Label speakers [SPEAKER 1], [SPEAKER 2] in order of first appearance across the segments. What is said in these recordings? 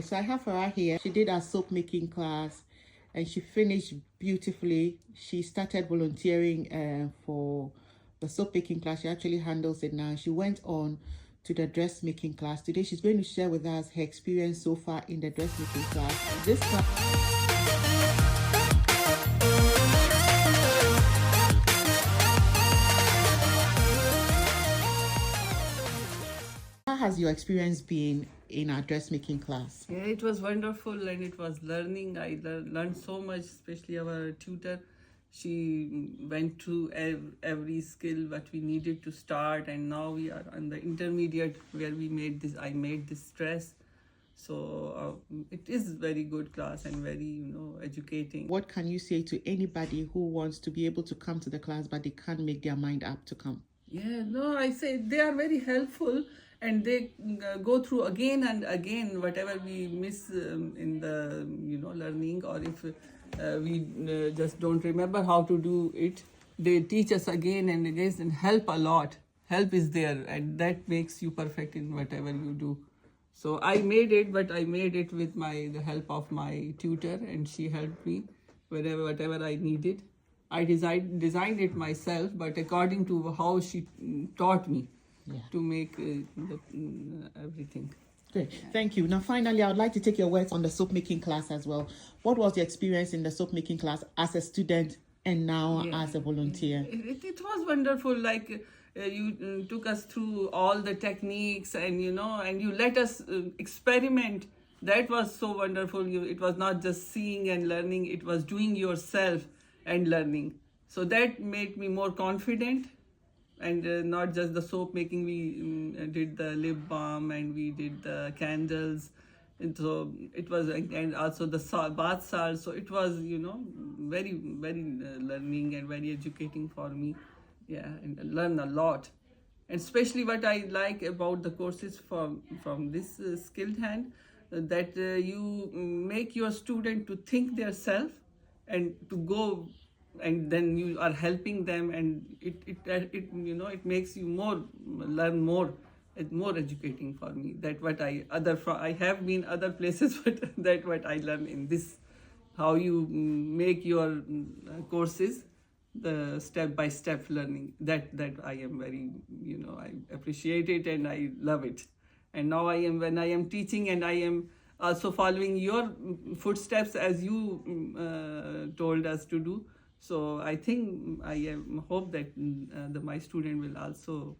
[SPEAKER 1] So I have her here. She did her soap making class and she finished beautifully. She started volunteering for the soap making class. She actually handles it now. She went on to the dressmaking class. Today she's going to share with us her experience so far in the dressmaking class. This class how has your experience been in our dressmaking class?
[SPEAKER 2] Yeah, it was wonderful and it was learning. I learned so much, especially our tutor. She went through every skill that we needed to start, and now we are on the intermediate where we made this. I made this dress. So it is very good class and very, educating.
[SPEAKER 1] What can you say to anybody who wants to be able to come to the class but they can't make their mind up to come?
[SPEAKER 2] Yeah, no, I say they are very helpful and they go through again and again whatever we miss in the, learning, or if we just don't remember how to do it, they teach us again and again and help a lot. Help is there and that makes you perfect in whatever you do. So I made it, but I made it with the help of my tutor, and she helped me whatever I needed. I designed it myself, but according to how she taught me to make everything.
[SPEAKER 1] Great, thank you. Now, finally, I would like to take your words on the soap making class as well. What was your experience in the soap making class as a student and now as a volunteer?
[SPEAKER 2] It was wonderful. Like you took us through all the techniques, and and you let us experiment. That was so wonderful. It was not just seeing and learning; it was doing yourself and learning. So that made me more confident. And not just the soap making, we did the lip balm and we did the candles, and so it was, and also the bath salt. So it was, very learning and very educating for me. Yeah, and learn a lot. And especially what I like about the courses from this skilled hand, that you make your student to think themselves and to go, and then you are helping them, and it makes you learn more. It's more educating for me. That what I have been other places, but that what I learn in this, how you make your courses, the step-by-step learning. That I am very, I appreciate it and I love it. And now when I am teaching, and I am also following your footsteps as you told us to do. So I think I hope that my student will also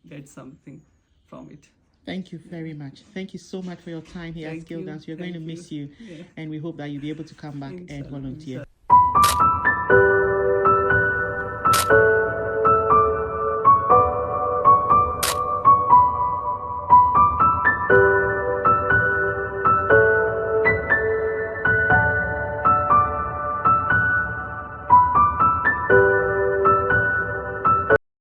[SPEAKER 2] get something from it.
[SPEAKER 1] Thank you very much. Thank you so much for your time here at Skill Dance. We're going to miss you, and we hope that you'll be able to come back and volunteer.